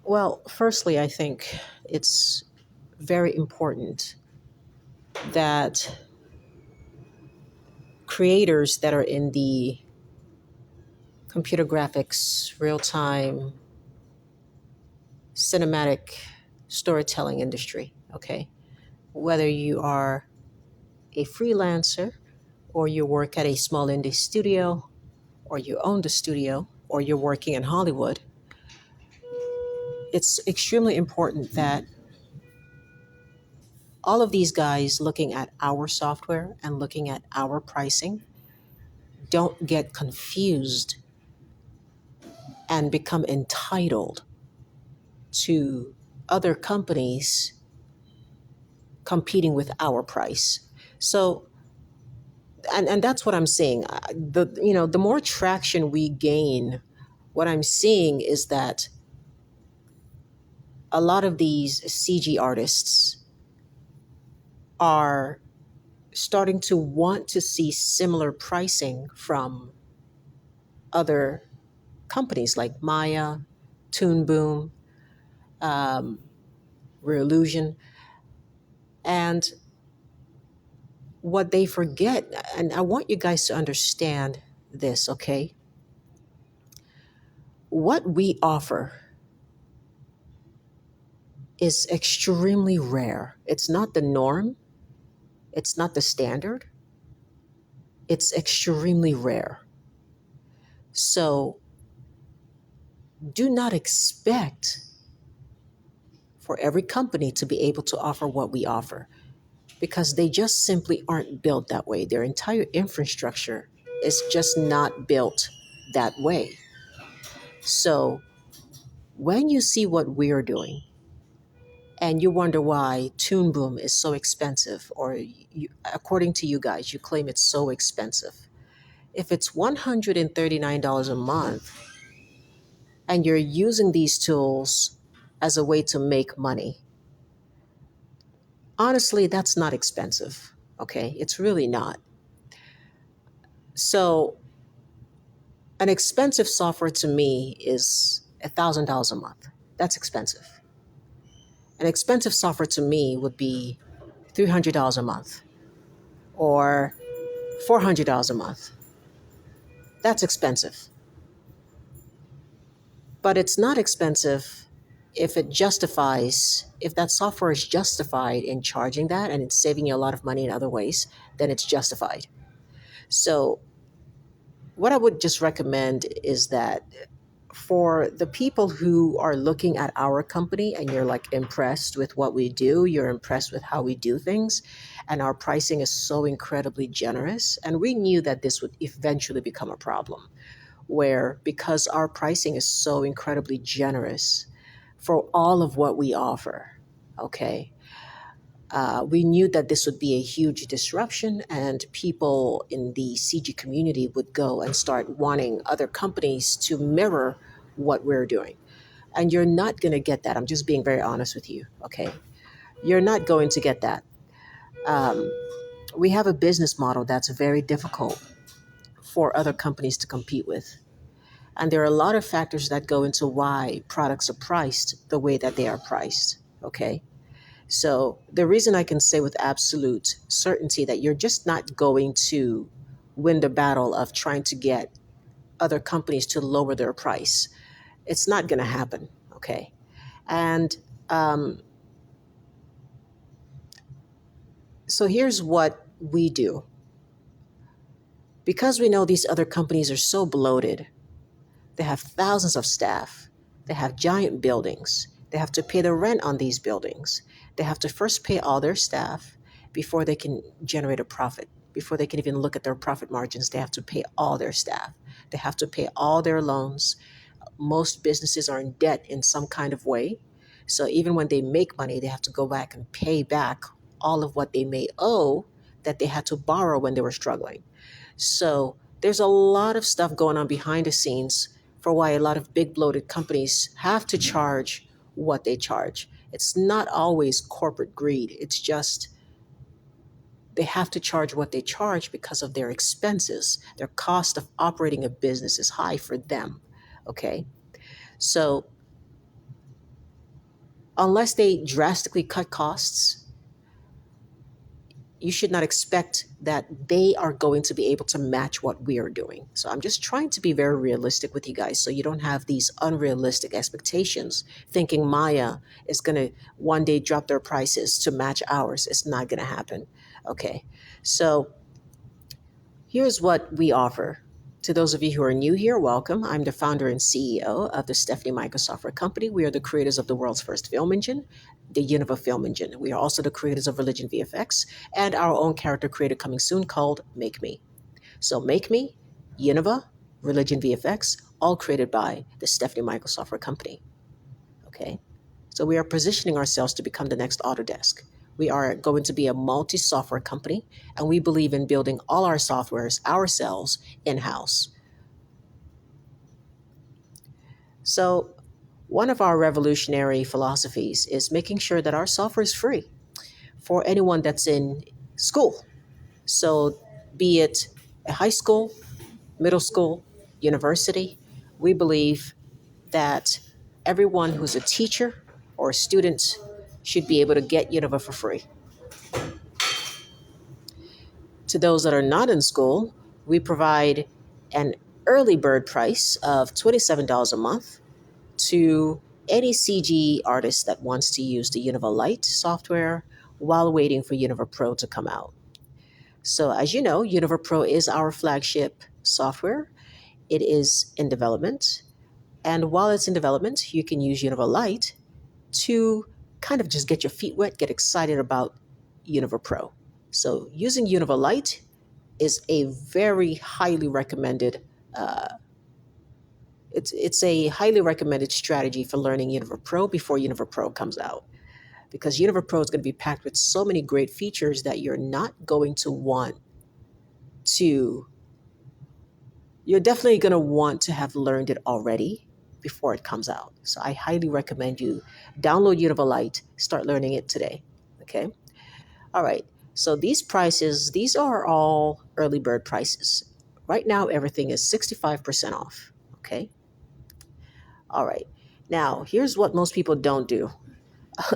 Well, firstly, I think it's very important that creators that are in the computer graphics, real time, cinematic storytelling industry, okay? Whether you are a freelancer or you work at a small indie studio or you own the studio or you're working in Hollywood, it's extremely important that all of these guys looking at our software and looking at our pricing don't get confused and become entitled to other companies competing with our price. So, and that's what I'm saying. The more traction we gain, what I'm seeing is that a lot of these CG artists are starting to want to see similar pricing from other companies like Maya, Toon Boom, um, Reillusion, and what they forget, and I want you guys to understand this, okay? What we offer is extremely rare. It's not the norm, it's not the standard, it's extremely rare. So do not expect for every company to be able to offer what we offer because they just simply aren't built that way. Their entire infrastructure is just not built that way. So when you see what we're doing, and you wonder why Toon Boom is so expensive, or according to you guys, you claim it's so expensive. If it's $139 a month and you're using these tools as a way to make money, honestly, that's not expensive. Okay, it's really not. So, an expensive software to me is $1,000 a month. That's expensive. An expensive software to me would be $300 a month or $400 a month. That's expensive. But it's not expensive if that software is justified in charging that and it's saving you a lot of money in other ways, then it's justified. So, what I would just recommend is that for the people who are looking at our company and you're like impressed with what we do, you're impressed with how we do things, and our pricing is so incredibly generous, and we knew that this would eventually become a problem where because our pricing is so incredibly generous for all of what we offer, okay, we knew that this would be a huge disruption and people in the CG community would go and start wanting other companies to mirror what we're doing. And you're not going to get that. I'm just being very honest with you, okay? You're not going to get that. Um, we have a business model that's very difficult for other companies to compete with. And there are a lot of factors that go into why products are priced the way that they are priced. Okay. So the reason I can say with absolute certainty that you're just not going to win the battle of trying to get other companies to lower their price, it's not going to happen. Okay. And um, so here's what we do because we know these other companies are so bloated. They have thousands of staff. They have giant buildings. They have to pay the rent on these buildings. They have to first pay all their staff before they can generate a profit. Before they can even look at their profit margins, they have to pay all their staff. They have to pay all their loans. Most businesses are in debt in some kind of way. So even when they make money, they have to go back and pay back all of what they may owe that they had to borrow when they were struggling. So there's a lot of stuff going on behind the scenes for why a lot of big bloated companies have to charge what they charge. It's not always corporate greed. It's just they have to charge what they charge because of their expenses. Their cost of operating a business is high for them. Okay. So Unless they drastically cut costs, you should not expect that they are going to be able to match what we are doing. So I'm just trying to be very realistic with you guys so you don't have these unrealistic expectations thinking Maya is going to one day drop their prices to match ours. It's not going to happen. Okay. So here's what we offer. To those of you who are new here, welcome. I'm the founder and CEO of the Stephanie Michael Software Company. We are the creators of the world's first film engine, the Univah Film Engine. We are also the creators of Religion VFX and our own character creator coming soon called Make Me. So Make Me, Univah, Religion VFX, all created by the Stephanie Michael Software Company. Okay. So we are positioning ourselves to become the next Autodesk. We are going to be a multi-software company, and we believe in building all our softwares ourselves in-house. So one of our revolutionary philosophies is making sure that our software is free for anyone that's in school. So be it a high school, middle school, university, we believe that everyone who's a teacher or a student should be able to get Univah for free. To those that are not in school, we provide an early bird price of $27 a month to any CG artist that wants to use the Univah Lite software while waiting for Univah Pro to come out. So as you know, Univah Pro is our flagship software. It is in development. And while it's in development, you can use Univah Lite to kind of just get your feet wet, get excited about Univah Pro. So using Univah Lite is a very highly recommended uh, it's a highly recommended strategy for learning Univah Pro before Univah Pro comes out, because Univah Pro is going to be packed with so many great features that to you're definitely going to want to have learned it already before it comes out. So I highly recommend you download Univah Lite, start learning it today. Okay. All right. So these are all early bird prices. Right now, everything is 65% off. Okay. All right. Now, here's what most people don't do.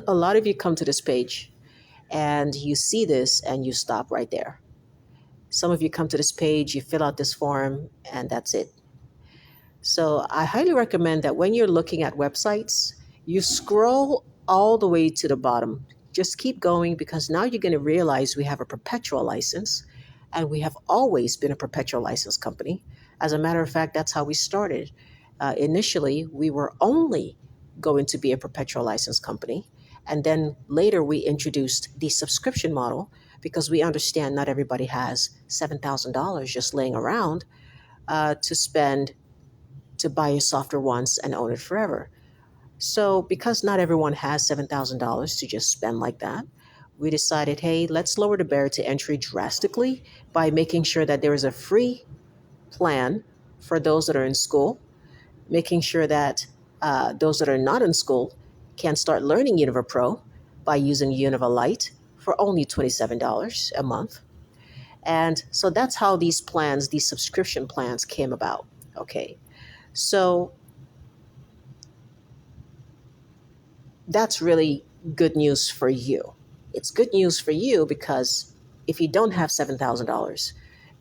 A lot of you come to this page and you see this and you stop right there. Some of you come to this page, you fill out this form, and that's it. So I highly recommend that when you're looking at websites, you scroll all the way to the bottom. Just keep going, because now you're going to realize we have a perpetual license, and we have always been a perpetual license company. As a matter of fact, that's how we started. Initially, we were only going to be a perpetual license company. And then later we introduced the subscription model, because we understand not everybody has $7,000 just laying around to spend to buy your software once and own it forever. So, because not everyone has $7,000 to just spend like that, we decided, hey, let's lower the barrier to entry drastically by making sure that there is a free plan for those that are in school, making sure that those that are not in school can start learning Univah Pro by using Univah Lite for only $27 a month. And so that's how these subscription plans came about. Okay. So that's really good news for you. It's good news for you because if you don't have $7,000,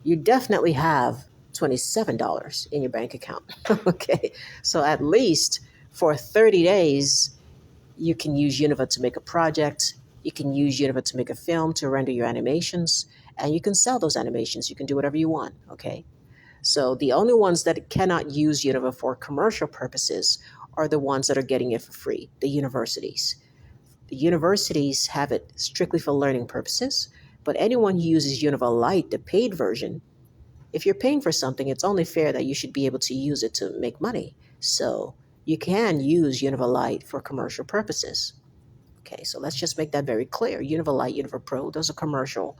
you definitely have $27 in your bank account. Okay. So at least for 30 days, you can use Univah to make a project. You can use Univah to make a film, to render your animations, and you can sell those animations. You can do whatever you want. Okay. So the only ones that cannot use Univah for commercial purposes are the ones that are getting it for free, the universities. The universities have it strictly for learning purposes, but anyone who uses Univah Lite, the paid version, if you're paying for something, it's only fair that you should be able to use it to make money. So you can use Univah Lite for commercial purposes. Okay, so let's just make that very clear. Univah Lite, Univah Pro, those are commercial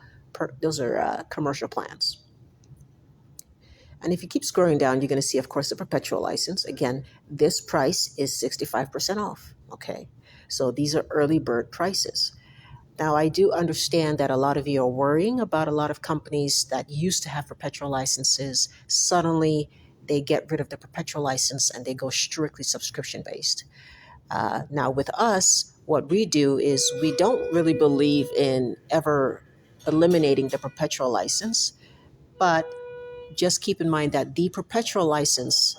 plans. And if you keep scrolling down, you're going to see, of course, the perpetual license. Again, this price is 65% off. Okay. So these are early bird prices. Now, I do understand that a lot of you are worrying about a lot of companies that used to have perpetual licenses. Suddenly, they get rid of the perpetual license and they go strictly subscription based. Now, with us, What we do is we don't really believe in ever eliminating the perpetual license, but just keep in mind that the perpetual license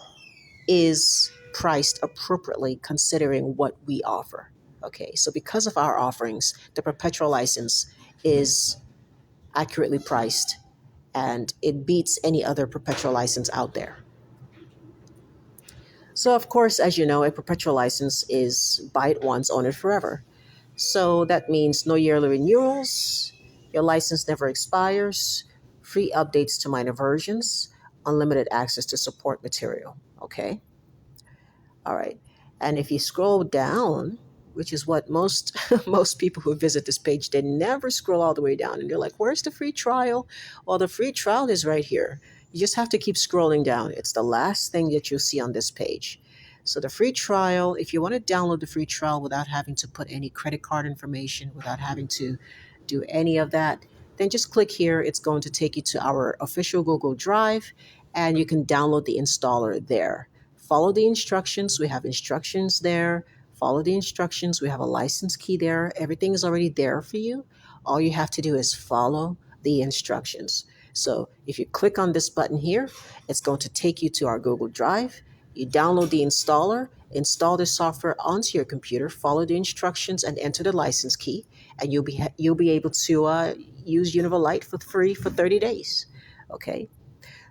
is priced appropriately considering what we offer. Okay, so because of our offerings, the perpetual license is accurately priced and it beats any other perpetual license out there. So, of course, as you know, a perpetual license is buy it once, own it forever. So that means no yearly renewals, your license never expires, free updates to minor versions, unlimited access to support material. Okay. All right. And if you scroll down, which is what most most people who visit this page, they never scroll all the way down and they're like, "Where's the free trial?" Well, the free trial is right here. You just have to keep scrolling down. It's the last thing that you'll see on this page. So the free trial, if you want to download the free trial without having to put any credit card information, without having to do any of that, then just click here. It's going to take you to our official Google Drive and you can download the installer there. Follow the instructions. We have instructions there. Follow the instructions. We have a license key there. Everything is already there for you. All you have to do is follow the instructions. So if you click on this button here, it's going to take you to our Google Drive. You download the installer, install the software onto your computer, follow the instructions, and enter the license key, and you'll be able to use Univah Lite for free for 30 days. Okay.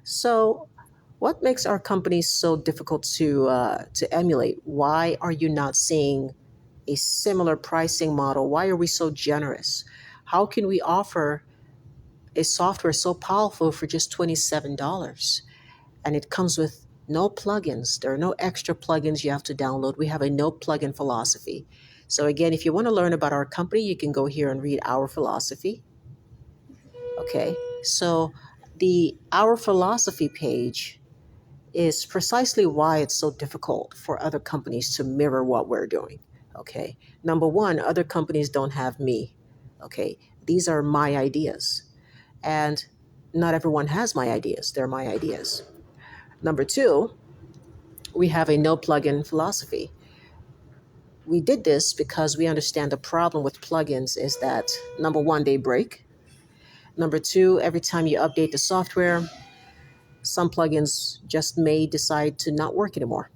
So, what makes our company so difficult to emulate? Why are you not seeing a similar pricing model? Why are we so generous? How can we offer a software so powerful for just $27? And it comes with no plugins. There are no extra plugins you have to download. We have a no plugin philosophy. So again, if you want to learn about our company, you can go here and read our philosophy. Okay. So the our philosophy page is precisely why it's so difficult for other companies to mirror what we're doing. Okay. Number one, other companies don't have me. Okay. These are my ideas. And not everyone has my ideas. They're my ideas. Number two, we have a no plugin philosophy. We did this because we understand the problem with plugins is that number one, they break. Number two, every time you update the software, some plugins just may decide to not work anymore.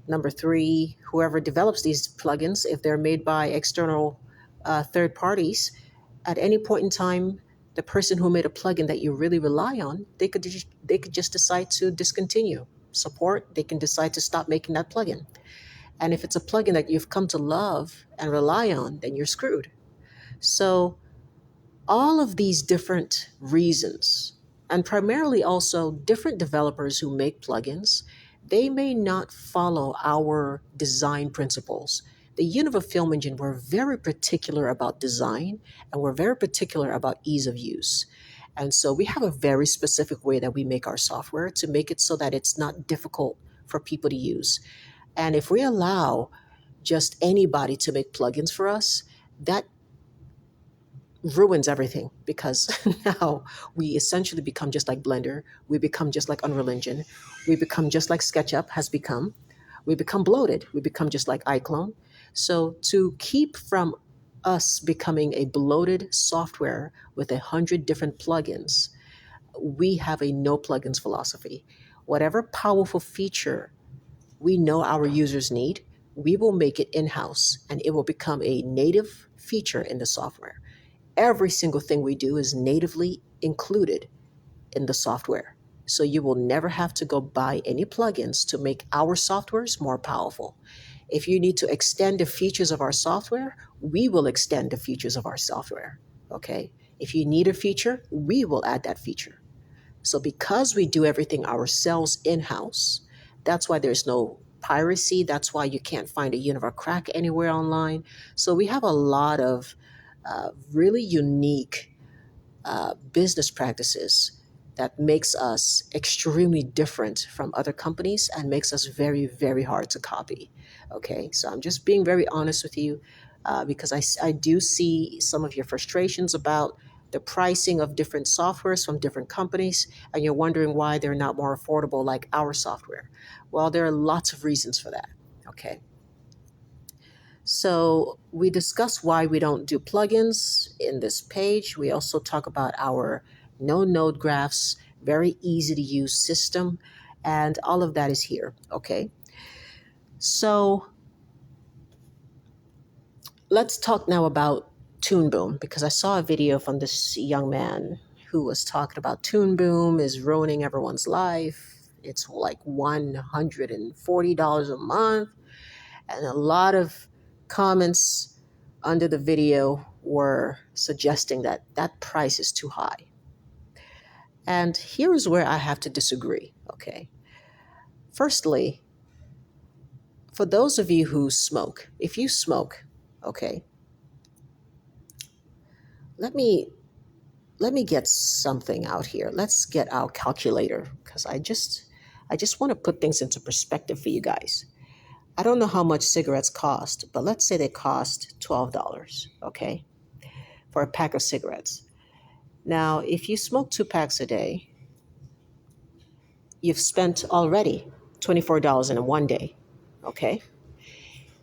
Number three, whoever develops these plugins, if they're made by external third parties, at any point in time, the person who made a plugin that you really rely on, they could just decide to discontinue support. They can decide to stop making that plugin. And if it's a plugin that you've come to love and rely on, then you're screwed. So all of these different reasons, and primarily also different developers who make plugins, they may not follow our design principles. The Univah Film Engine, we're very particular about design and we're very particular about ease of use. And so we have a very specific way that we make our software to make it so that it's not difficult for people to use. And if we allow just anybody to make plugins for us, that ruins everything because now we essentially become just like Blender. We become just like Unreal Engine. We become just like SketchUp has become. We become bloated. We become just like iClone. So to keep from us becoming a bloated software with 100 different plugins, we have a no plugins philosophy. Whatever powerful feature we know our users need, we will make it in-house and it will become a native feature in the software. Every single thing we do is natively included in the software. So you will never have to go buy any plugins to make our softwares more powerful. If you need to extend the features of our software, we will extend the features of our software. Okay? If you need a feature, we will add that feature. So because we do everything ourselves in-house, that's why there's no piracy. That's why you can't find a Univah crack anywhere online. So we have a lot of really unique business practices that makes us extremely different from other companies and makes us very, very hard to copy. Okay, so I'm just being very honest with you because I do see some of your frustrations about the pricing of different softwares from different companies, and you're wondering why they're not more affordable like our software. Well, there are lots of reasons for that. Okay. So we discuss why we don't do plugins in this page. We also talk about our no node graphs, very easy to use system, and all of that is here. Okay. So let's talk now about Toon Boom because I saw a video from this young man who was talking about Toon Boom is ruining everyone's life. It's like $140 a month. And a lot of comments under the video were suggesting that that price is too high. And here is where I have to disagree. Okay. Firstly, for those of you who smoke, if you smoke, okay, let me let me get something out here. Let's get our calculator because I just want to put things into perspective for you guys. I don't know how much cigarettes cost, but let's say they cost $12, okay, for a pack of cigarettes. Now, if you smoke 2 packs a day, you've spent already $24 in one day, okay?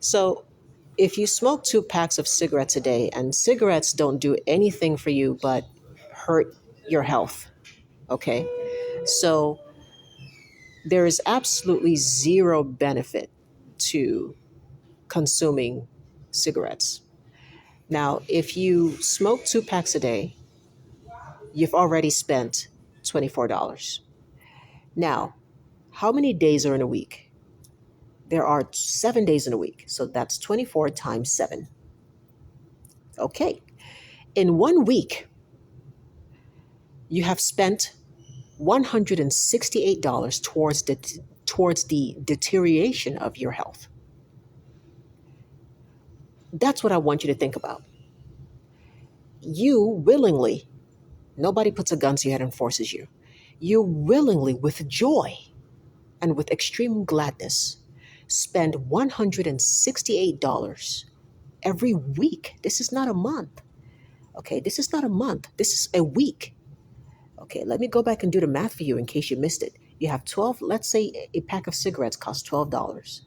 So if you smoke 2 packs of cigarettes a day, and cigarettes don't do anything for you but hurt your health, okay? So there is absolutely zero benefit to consuming cigarettes. Now, if you smoke 2 packs a day, you've already spent $24. Now, how many days are in a week? There are 7 days in a week. So that's 24 times 7. Okay. In one week, you have spent $168 towards the deterioration of your health. That's what I want you to think about. You willingly, nobody puts a gun to your head and forces you. You willingly, with joy and with extreme gladness, spend $168 every week. This is not a month. Okay, this is not a month. This is a week. Okay, let me go back and do the math for you in case you missed it. You have 12, let's say a pack of cigarettes costs $12.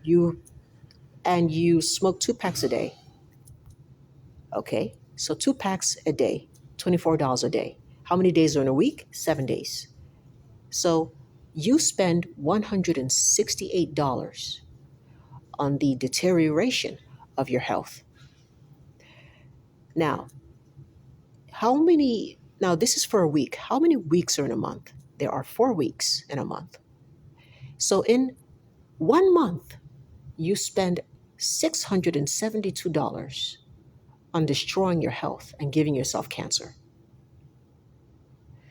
You you smoke 2 packs a day. Okay, so 2 packs a day, $24 a day. How many days are in a week? 7 days. So you spend $168 on the deterioration of your health. Now, now this is for a week. How many weeks are in a month? There are 4 weeks in a month. So in 1 month, you spend $672 on destroying your health and giving yourself cancer.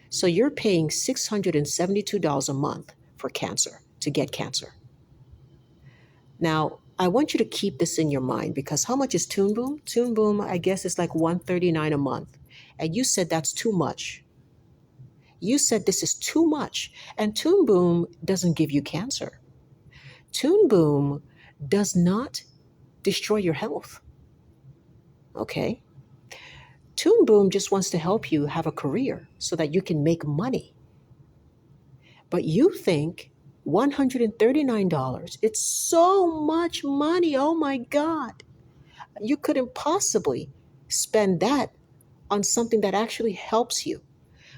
So you're paying $672 a month for cancer, to get cancer. Now, I want you to keep this in your mind because how much is Toon Boom? Toon Boom, I guess, is like $139 a month. And you said that's too much. You said this is too much. And Toon Boom doesn't give you cancer. Toon Boom does not destroy your health. Okay? Toon Boom just wants to help you have a career so that you can make money. But you think $139, it's so much money. Oh my God. You couldn't possibly spend that on something that actually helps you.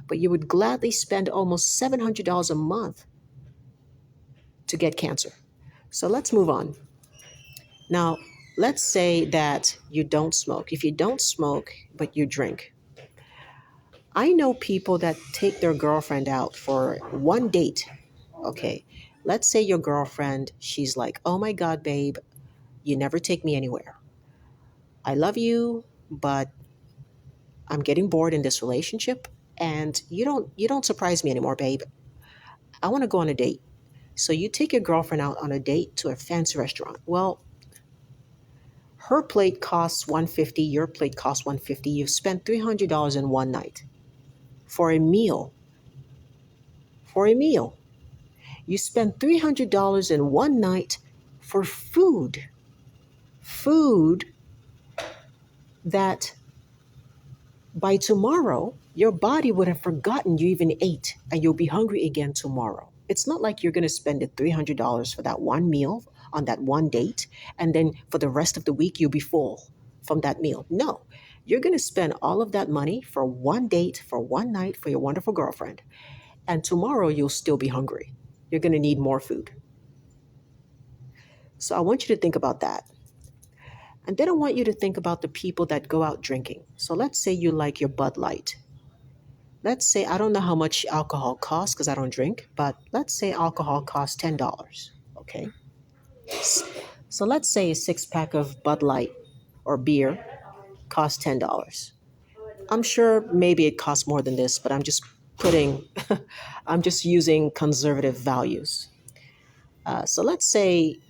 But you would gladly spend almost $700 a month to get cancer. So let's move on. Now, let's say that you don't smoke. If you don't smoke, but you drink. I know people that take their girlfriend out for one date. Okay, let's say your girlfriend, she's like, oh my God, babe, you never take me anywhere. I love you, but I'm getting bored in this relationship and you don't surprise me anymore, babe. I want to go on a date. So you take your girlfriend out on a date to a fancy restaurant. Well, her plate costs $150, your plate costs $150. You've spent $300 in one night for a meal. For a meal. You spend $300 in one night for food. Food that by tomorrow, your body would have forgotten you even ate and you'll be hungry again tomorrow. It's not like you're going to spend the $300 for that one meal on that one date, and then for the rest of the week you'll be full from that meal. No, you're going to spend all of that money for one date, for one night, for your wonderful girlfriend, and tomorrow you'll still be hungry. You're going to need more food. So I want you to think about that. And then I want you to think about the people that go out drinking. So let's say you like your Bud Light. Let's say, I don't know how much alcohol costs because I don't drink, but let's say alcohol costs $10. Okay. So let's say a six pack of Bud Light or beer costs $10. I'm sure maybe it costs more than this, but I'm just putting, I'm just using conservative values. So let's say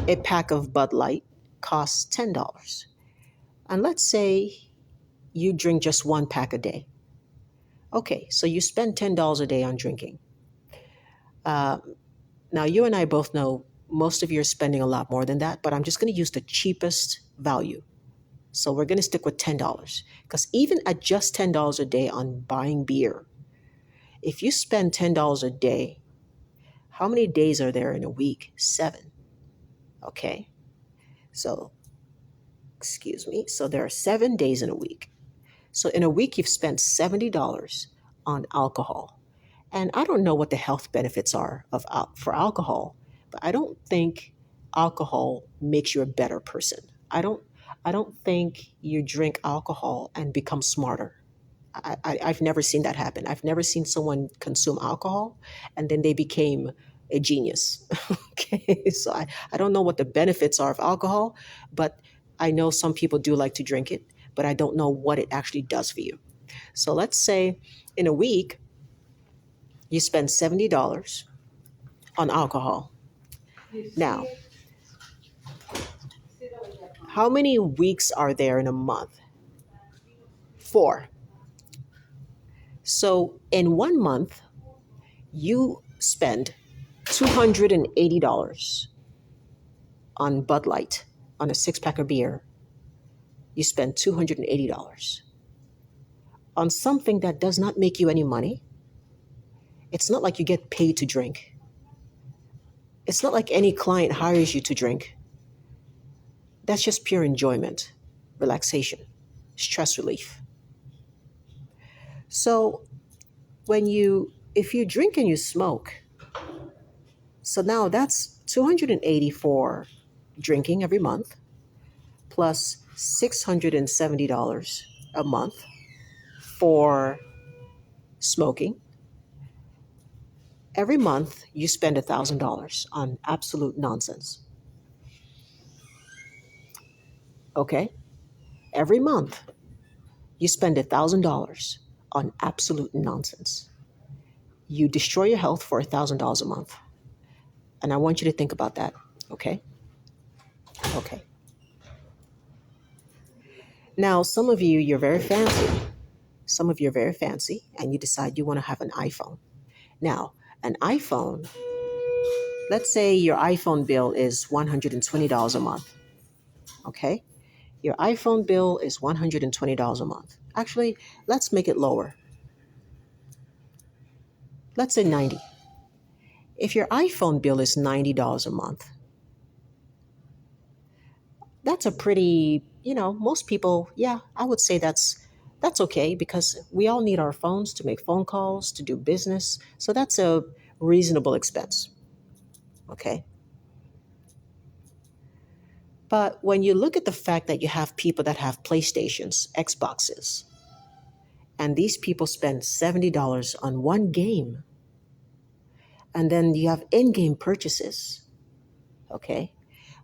a pack of Bud Light costs $10. And let's say you drink just one pack a day. Okay, so you spend $10 a day on drinking. Uh, Now, you and I both know most of you are spending a lot more than that, but I'm just going to use the cheapest value. So we're going to stick with $10 because even at just $10 a day on buying beer, if you spend $10 a day, how many days are there in a week? 7. Okay. So, excuse me. So there are 7 days in a week. So in a week, you've spent $70 on alcohol. And I don't know what the health benefits are for alcohol, but I don't think alcohol makes you a better person. I don't think you drink alcohol and become smarter. I've never seen that happen. I've never seen someone consume alcohol and then they became a genius. Okay, so I don't know what the benefits are of alcohol, but I know some people do like to drink it, but I don't know what it actually does for you. So let's say in a week, you spend $70 on alcohol. Now, how many weeks are there in a month? 4. So in 1 month, you spend $280 on Bud Light, on a six pack of beer. You spend $280 on something that does not make you any money. It's not like you get paid to drink. It's not like any client hires you to drink. That's just pure enjoyment, relaxation, stress relief. So if you drink and you smoke, so now that's 280 for drinking every month, plus $670 a month for smoking. Every month you spend $1,000 on absolute nonsense. Okay? Every month you spend $1,000 on absolute nonsense. You destroy your health for $1,000 a month. And I want you to think about that. Okay? Okay. Now, some of you, you're very fancy. Some of you are very fancy and you decide you want to have an iPhone. Now, an iPhone, let's say your iPhone bill is $120 a month. Okay? Your iPhone bill is $120 a month. Actually, let's make it lower. Let's say 90. If your iPhone bill is $90 a month, that's a pretty, most people, yeah, I would say that's okay because we all need our phones to make phone calls, to do business. So that's a reasonable expense. Okay? But when you look at the fact that you have people that have PlayStations, Xboxes, and these people spend $70 on one game, and then you have in-game purchases, okay?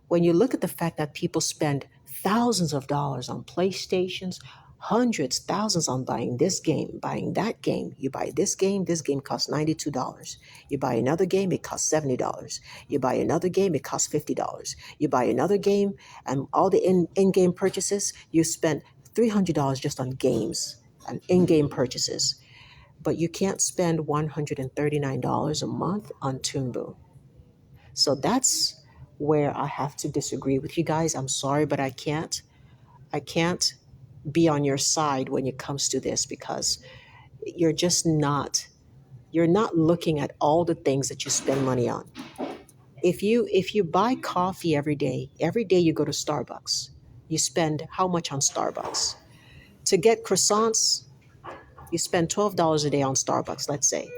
When you look at the fact that people spend thousands of dollars on PlayStations, hundreds, thousands on buying this game, buying that game. You buy this game costs $92. You buy another game, it costs $70. You buy another game, it costs $50. You buy another game, and all the in-game purchases, you spend $300 just on games and in-game purchases. But you can't spend $139 a month on Toon. So that's where I have to disagree with you guys. I'm sorry, but I can't. I can't be on your side when it comes to this because you're just not you're not looking at all the things that you spend money on. If you buy coffee every day you go to Starbucks, you spend how much on Starbucks? To get croissants, you spend $12 a day on Starbucks, let's say,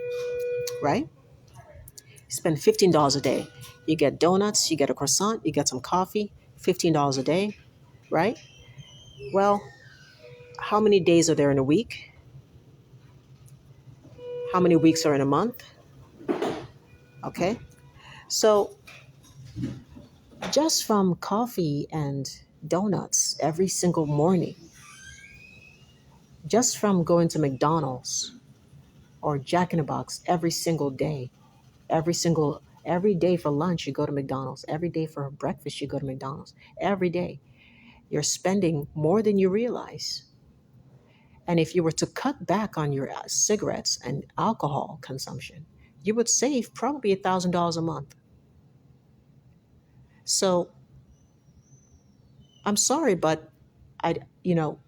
right? You spend $15 a day. You get donuts, you get a croissant, you get some coffee, $15 a day, right? Well, how many days are there in a week? How many weeks are in a month? Okay. So just from coffee and donuts every single morning, just from going to McDonald's or Jack in the Box every single day, every day for lunch you go to McDonald's, every day for breakfast you go to McDonald's, every day you're spending more than you realize. And if you were to cut back on your cigarettes and alcohol consumption, you would save probably $1,000 a month. So I'm sorry, but I, you know,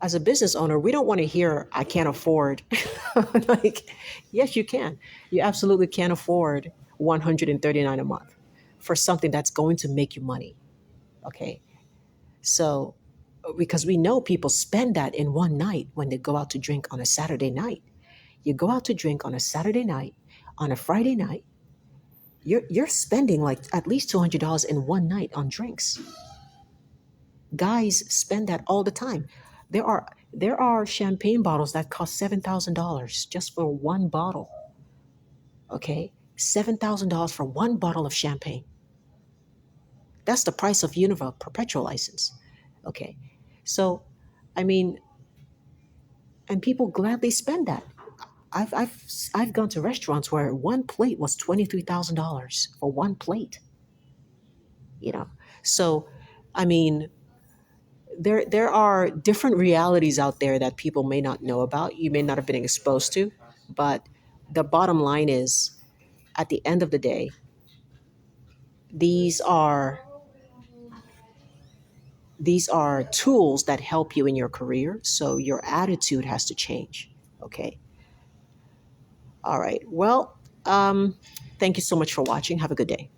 as a business owner, we don't want to hear I can't afford. Like, yes, you can. You absolutely can afford 139 a month for something that's going to make you money. Okay. So because we know people spend that in one night when they go out to drink on a Saturday night. You go out to drink on a Saturday night, on a Friday night, you're spending like at least $200 in one night on drinks. Guys spend that all the time. There are champagne bottles that cost $7,000 just for one bottle. Okay, $7,000 for one bottle of champagne. That's the price of Univah perpetual license. Okay, so I mean, and people gladly spend that. I've gone to restaurants where one plate was $23,000 for one plate. You know, so I mean, there are different realities out there that people may not know about. You may not have been exposed to, but the bottom line is, at the end of the day, these are these are tools that help you in your career. So your attitude has to change. Okay. All right. Well, thank you so much for watching. Have a good day.